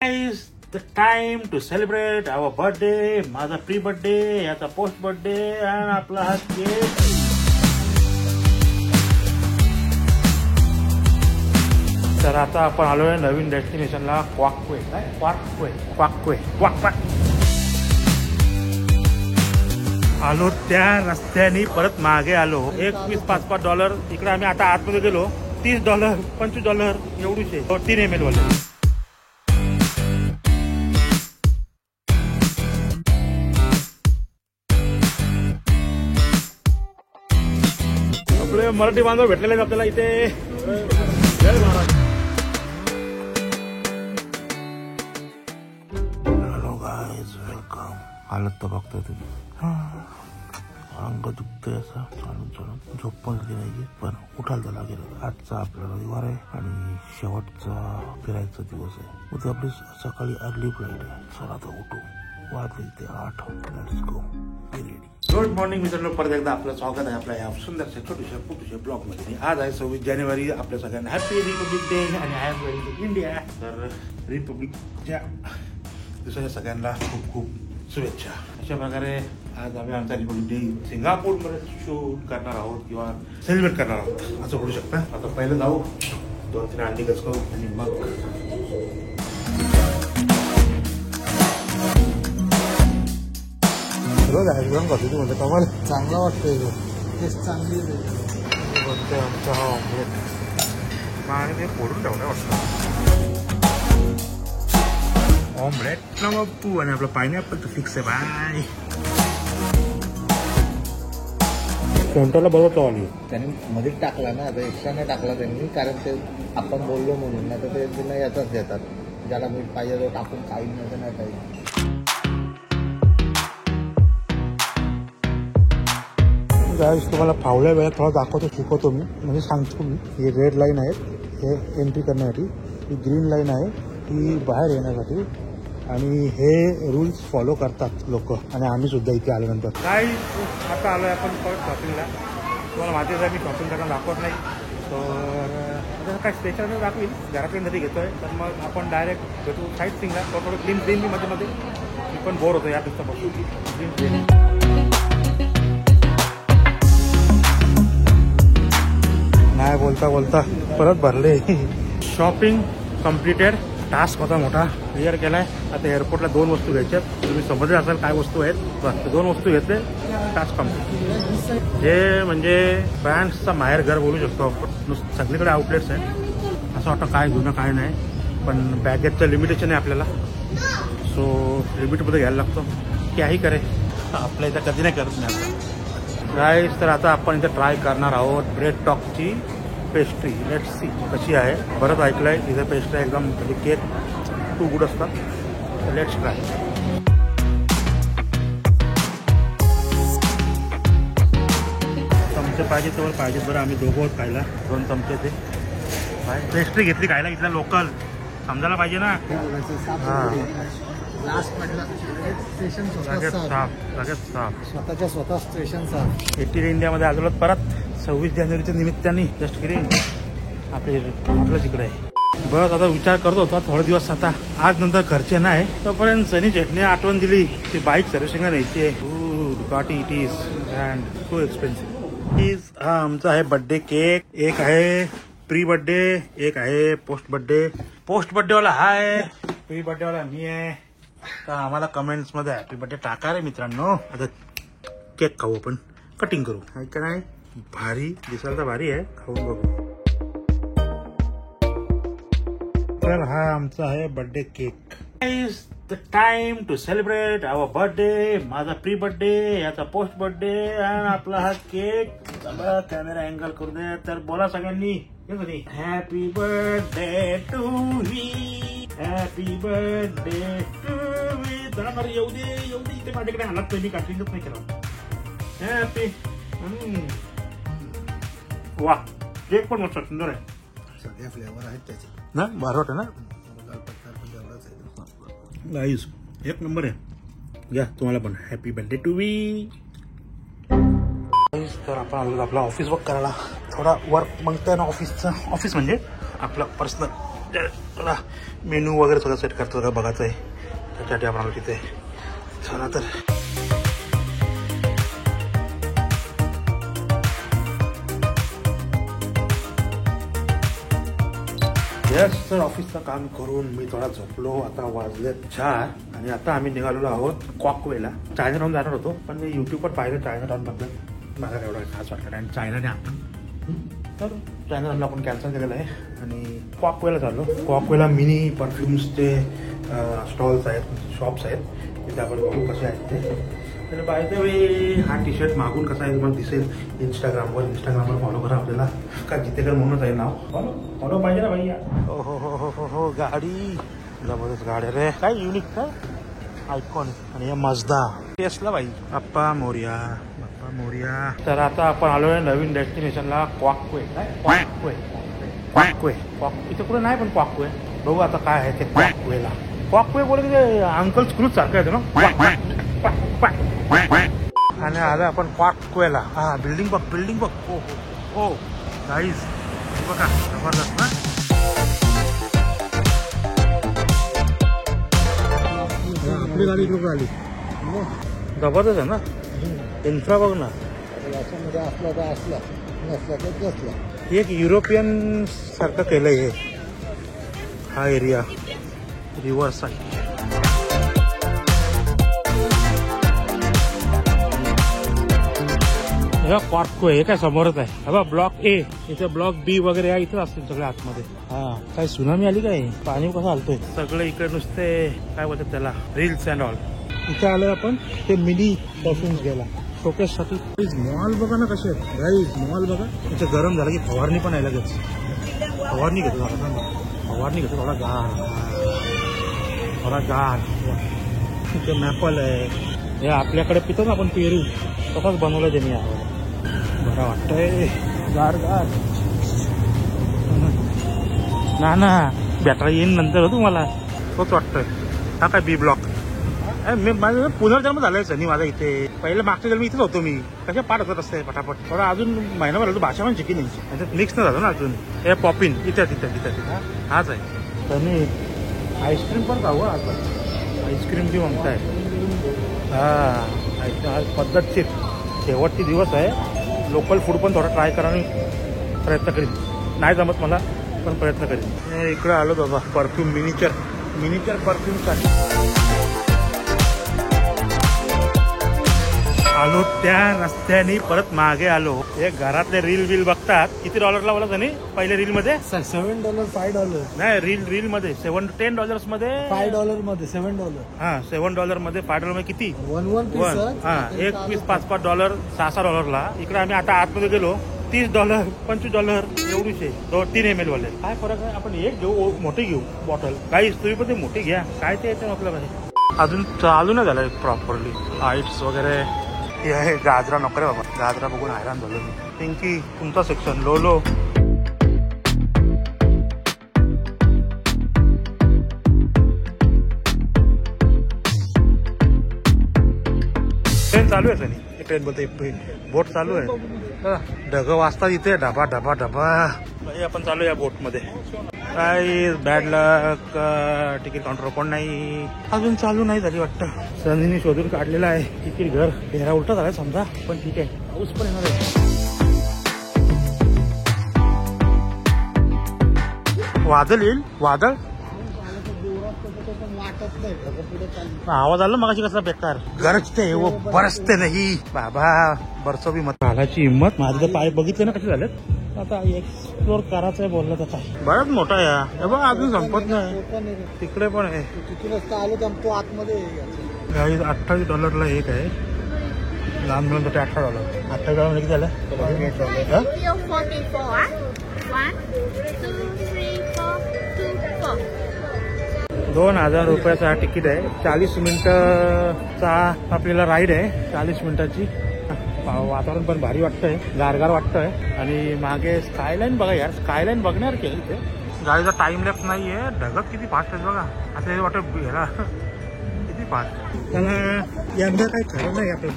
Guys, the time to celebrate our birthday. माझा pre birthday, याचा post birthday आणि आपला हा केक. तर आता आपण आलोय नवीन डेस्टिनेशनला क्वाकवे. क्वाकवे. आलो त्या रस्त्याने परत मागे आलो. $5 इकडे आम्ही आता आतमध्ये गेलो. $30 $25 एवढीच आहे. 3 ml वाले. आपले मराठी बांधव भेटलेले आपल्याला इथे. जय महाराज. Hello guys, welcome. हालत तर बघतोय तुम्ही. अंग दुखतंय असं चालून झोप पण नाही, पण उठायला तर लागेल. आजचा आपला रविवार आहे आणि शेवटचा फिरायचा दिवस आहे. उद्या आपली सकाळी अर्ली फ्लाईट आहे. चला तर उठू. वाजले ते 8. Let's go. गुड मॉर्निंग मित्रांनो, परत एकदा आपलं स्वागत आहे आपल्या या सुंदरशा छोट्याशा ब्लॉग मध्ये. आज आहे 26 जानेवारी. आपल्या सगळ्यांना हॅपी रिपब्लिक डे आणि I am very to India. तर रिपब्लिकच्या दिवसाच्या सगळ्यांना खूप खूप शुभेच्छा. अशा प्रकारे आज आम्ही आमचा रिपब्लिक डे सिंगापूरमध्ये शूट करणार आहोत किंवा सेलिब्रेट करणार आहोत असं बोलू शकता. आता पहिलं जाऊ, 2-3 अंडी कचकू आणि मग म्हणजे कमाल चांगला वाटतोय. टेस्ट चांगली बोलतोय आमचा हा ऑमलेट. आणि ते फोडून ठेवलं वाटतं ऑमलेट ना बाप्पू. आणि आपलं पायनॅपल तर फिक्स आहे बाय. कोणत्याला बरोबर आली त्यांनी मध्येच टाकला ना, आता एक्स्ट्रा नाही टाकला त्यांनी, कारण ते आपण बोललो म्हणून. नाही तर ते नाही याचाच देतात. ज्याला मीठ पाहिजे तो टाकून काही नाही काही. गाईस, तुम्हाला फावल्या वेळात थोडा दाखवतो, शिकवतो मी, म्हणजे सांगतो मी. हे रेड लाईन आहे, हे एंट्री करण्यासाठी. ही ग्रीन लाईन आहे, ती बाहेर येण्यासाठी. आणि हे रूल्स फॉलो करतात लोक. आणि आम्ही सुद्धा इथे आल्यानंतर. गाईस, आता आलोय आपण परत शॉपिंगला. तुम्हाला माहिती आहे मी शॉपिंग करायला दाखवत नाही. तर काय स्पेशल दाखवील, घरापर्यंत घेतोय. तर मग आपण डायरेक्ट भेटू साईट सिंगला. थोडं ग्लिम्स देईन मी मध्ये. मी पण बोर होतो या दिवसापासून. ग्लिम्स देईन. नाही बोलता परत भरले. Shopping completed. टास्क होता मोठा, क्लिअर केलाय. आता एअरपोर्टला 2 वस्तू घ्यायच्यात. तुम्ही समजले असाल काय वस्तू आहेत. बस 2 वस्तू घेतले, टास्क कम्प्लीट. हे म्हणजे ब्रँड्सचा माहेर घर बोलू शकतो आपण. सगळीकडे आउटलेट्स आहेत. असं वाटतं काय जुनं काय नाही, पण बॅगेजचं लिमिटेशन आहे आपल्याला. सो लिमिटमध्ये घ्यायला लागतो. काही करे आपल्या इथं कधी नाही करत नाही आता. गाईस, तर आता आपण इथे ट्राय करणार आहोत ब्रेड टॉकची पेस्ट्री. लेट्स सी कशी आहे. बरंच ऐकलंय इथे पेस्ट्री एकदम म्हणजे केक टू गुड असतात. Let's try. चमचे पाहिजे तर पाहिजे. बरं आम्ही दोघं आहोत खायला. 2 चमचे ते पेस्ट्री घेतली खायला. इथल्या लोकल समजायला पाहिजे ना. स्वतः स्टेशन साफ. 18 इंडियामध्ये आलो परत 26 जानेवारीच्या निमित्ताने. जस्ट किरिंग आपले इकडे आहे. बस आता विचार करत होता थोडे दिवस आता आज नंतर घरचे नाही तोपर्यंत सनी चटणी आठवण दिली. ती बाईक सर्व्हिसिंगला न्यायची आहे. गाटी it is and so expensive. हा आमचा आहे बर्थडे केक. एक आहे प्री बर्थडे, एक आहे पोस्ट बर्थडे. पोस्ट बर्थडेवाला हाय, प्री बर्थडेवाला मी आहे. तर आम्हाला कमेंट्स मध्ये हॅपी बर्थडे टाका रे मित्रांनो. आता केक खाऊ आपण, कटिंग करू. आहे का नाही भारी दिसायला तर भारी आहे. खाऊन बघू. तर हा आमचा आहे birthday cake. The time to celebrate our birthday. माझा प्री बर्थडे, याचा पोस्ट बर्थडे आणि आपला हा केक. चला कॅमेरा अँगल करू दे. तर बोला सगळ्यांनी happy birthday to me. Happy birthday to me. जरा येऊ दे इथे माझ्याकडे हालत मी काटलीच नाही केला. हॅपी. वा, केक पण मस्त सुंदर आहे. सगळे फ्लेवर आहेत त्याचे ना. बारवट आहे ना. गाईस एक नंबर आहे. घ्या तुम्हाला पण हॅपी बर्थडे टू मी. तर आपण आलो आपला ऑफिस वर्क करायला. थोडा वर्क मागतोय ना ऑफिसचा. ऑफिस म्हणजे आपलं पर्सनल चला मेनू वगैरे सगळं सेट करतो का बघायचं आहे, त्याच्यासाठी आपण आलो तिथे. चला तर यस सर, ऑफिसचं काम करून मी थोडा झोपलो. आता वाजले 4 आणि आता आम्ही निघालेलो आहोत कॉकवेला. चायना टाउन जाणार होतो पण मी युट्यूबवर पाहिलं चायना टाउन बद्दल, मला एवढा खास वाटलं आणि चायनाने आपण तर चायना टाउनला आपण कॅन्सल केलेलं आहे आणि कॉकवेला चाललो. कॉकवेला मिनी परफ्युम्सचे स्टॉल्स आहेत, शॉप्स आहेत, तिथे आपण बघू कसे आहेत ते. तर बाय द वे हा टी शर्ट मागून कसा आहे तुम्हाला दिसेल इंस्टाग्रामवर फॉलो करा आपल्याला. का जितेकर म्हणूनच आहे नाव. फॉलो पाहिजे ना भैया. हो हो हो हो हो हो, गाडी जबरदस्त गाडी रे, काय युनिक काय आयकॉन. आणि या मजदा टेस्ला बाई. बाप्पा मोर्या, बाप्पा मोर्या. तर आता आपण आलोय नवीन डेस्टिनेशनला क्वाकवे. क्वाकवे क्वाकवे इथे कुठे नाही पण क्वाकवे. बघू आता काय आहे ते क्वाकवेला. क्वाकवे बोलले की अंकल स्क्रूज सारखं येतं ना. आणि आलं आपण क्वाकवेला. हा बिल्डिंग बघ. हो हो गाईज बघा, जबरदस्त ना. आपली गाडी इकडून आली, जबरदस्त आहे ना. इन्फ्रा बघ ना. याच्यामध्ये असला तर असला, नसला तर नसला. एक युरोपियन सारखं केलंय हे. हा एरिया रिव्हर्स आहे. क्वाकवे हे काय समोरच आहे. हा बा ब्लॉक ए, इथे ब्लॉक बी वगैरे आहे, इथेच असतील सगळे आतमध्ये. हा काय सुनामी आली काय, पाणी कसं आलतोय सगळे इकडे नुसते काय बोलतात त्याला, रील्स अँड ऑल. इथे आलोय आपण ते मिनी परफ्युम्स घ्यायला शोकेस साठी. मॉल बघा ना कसे आहेत गाईज, मॉल बघा. इथे गरम झालं की फवारणी पण आहे लगेच. फवारणी घेतो थोडा गार. इथे मॅपल आहे. हे आपल्याकडे पितो ना आपण पेरू, तसंच बनवलं त्यांनी. बरं वाटतंय गार. ना बॅटरी येईन नंतर तुम्हाला, तोच वाटतोय. हा काय बी ब्लॉक. माझं पुनर्जन्म झालाय सनी माझा इथे. पहिले मागच्या जन्मी इथेच होतो मी. कशा पाठ होत असते पटापट. थोडा अजून महिनाभर होतो, भाषा पण शिकी नाही, त्याच्यात मिक्स नाही झालं ना अजून. हे पॉपिन इथे हाच आहे. सनी आईस्क्रीम पण खाऊ आता. आईस्क्रीम जी म्हणताय. हा पद्धतशीर शेवटचे दिवस आहे. लोकल फूड पण थोडा ट्राय करायला प्रयत्न करीन. नाही जमत मला पण प्रयत्न करीन. इकडे आलो बाबा परफ्यूम मिनिचर परफ्यूमसाठी. आलो त्या रस्त्याने परत मागे आलो. हे घरातले रील बघतात. किती डॉलरला बोला त्यांनी पहिले रील मध्ये? $7, $5 नाही, रील मध्ये $10 मध्ये, $5 मध्ये $7. हा $7 मध्ये $5 मध्ये किती? 1 हा एक पीस $5 $6 इकडे आम्ही आता आतमध्ये गेलो $30 $25 एवढीच आहे. 3 ml वाले. काय फरक आहे. आपण एक घेऊ, मोठी घेऊ बॉटल. काही तुम्ही पण ते मोठी घ्या. काय ते येते मतलब आहे. अजून चालू नाही झालं प्रॉपरली. लाईट्स वगैरे हे आहे. गाजरा नको रे बाबा, गाजरा बघून हैराण झालो मी. पिंकी तुमचा सेक्शन. लोलो ट्रेन चालू आहे सनी. ट्रेन बोलते बोट चालू आहे. ढग वाजतात इथे, ढबा ढबा ढबा. आपण चालू या बोट मध्ये. काय बॅड लक. तिकीट काउंटर कोण नाही अजून चालू नाही झाली वाटतं. सनीने शोधून काढलेला आहे तिकीट घर. फेरा उलटा झालाय समजा, पण ठीक आहे. पाऊस पण येणार आहे. वादळ येईल. वादळ आवाज आला मगाशी कसला बेकार. गरजते वो बरसते नाही बाबा. बरसो बी मत. घालायची हिंमत. माझे पाय बघितले ना कसे झालेत. आता एक्सप्लोर करायचं आहे बोललं तर काय. बराच मोठा आहे बघा, अजून संपत नाही. तिकडे पण आहे. आतमध्ये $28 एक आहे. लहान मुलांसाठी $18. $18 किती झालं? 2000 रुपयाचा हा तिकीट आहे. 40 मिनिटाचा आपल्याला राईड आहे. 40 मिनिटाची. वातावरण पण भारी वाटतंय, गारगार वाटतंय. आणि मागे स्कायलाईन बघा यार. स्कायलाईन बघणार की इथे. गाडीचा टाइम लॅप्स नाहीये. ढगत किती फास्ट आहे बघा. असं वाटत ह्याला किती फास्ट. त्याला यंदा काही खरं नाही. आपण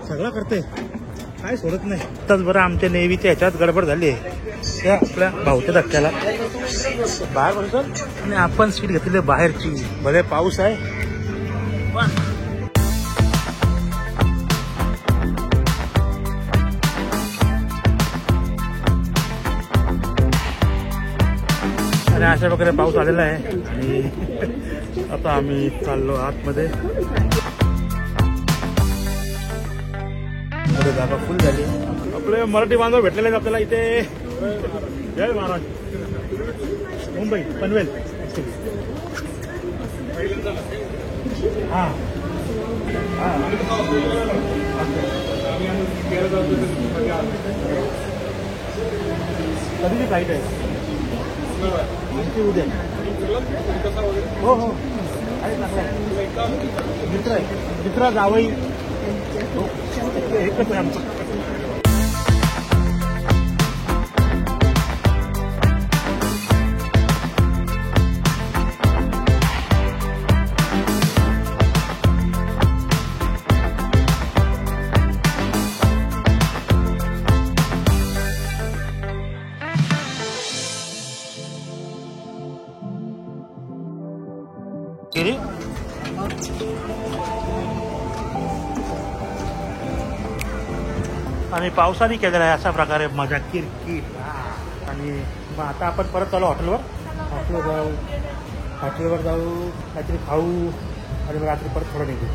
सगळं करते, काय सोडत नाही. आताच बरं आमच्या नेव्हीच्या ह्याच्यात गडबड झाली आहे. त्या आपल्या भाऊच्या धक्क्याला बाहेर बसतो आणि आपण सीट घेतलेली बाहेरची. भले पाऊस आहे पण आणि अशा प्रकारे पाऊस आलेला आहे. आणि आता आम्ही चाललो आतमध्ये. जागा फुल झाली. आपले मराठी बांधव भेटलेले आहेत आपल्याला इथे. जय महाराज. मुंबई पनवेल. हां कधीची फ्लाईट आहे? उद्या. हो हो मित्र आहे. मित्र जावई एकच आहे आमचं. आणि पावसाने केलेला आहे अशा प्रकारे मजा किरकिर. आणि मग आता आपण परत चालू हॉटेलवर जाऊ काहीतरी खाऊ आणि मग रात्री परत थोडं निघू.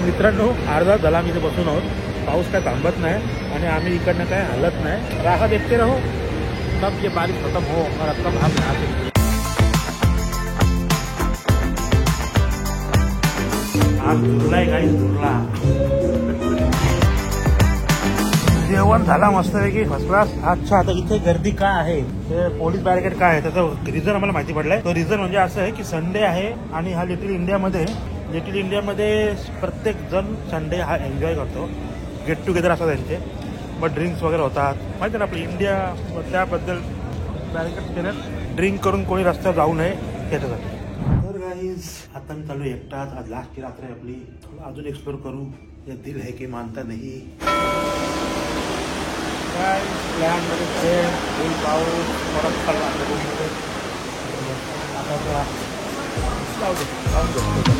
मित्रांनो अर्धा झाला आम्ही इथे बसून आहोत. पाऊस काय थांबत नाही आणि आम्ही इकडनं काय हलत नाही. राहा देखते रहो तब ये बारिश खत्म हो और तब हम यहाँ से. आज झुरलाय काही झुरला. जेवण झाला मस्तपैकी फर्स्ट क्लास. अच्छा आता इथे गर्दी काय आहे ते पोलीस बॅरिकेड काय आहे त्याचं रिझन आम्हाला माहिती पडलंय. तो रिझन म्हणजे असं आहे की संडे आहे आणि हा लिटिल इंडियामध्ये प्रत्येक जण संडे हा एन्जॉय करतो. गेट टुगेदर असतात त्यांचे. मग ड्रिंक्स वगैरे होतात माहिती ना आपलं इंडिया. त्याबद्दल बॅरिकेड केलं. ड्रिंक करून कोणी रस्त्यावर जाऊ नये त्याच्यासाठी. तर गाईज आता मी चालू एकटाच. आज लास्टची रात्र आहे आपली. अजून एक्सप्लोर करू. या दिल है की मानता नाही. काय प्लॅन मध्ये फुल पाऊस परत चालला आता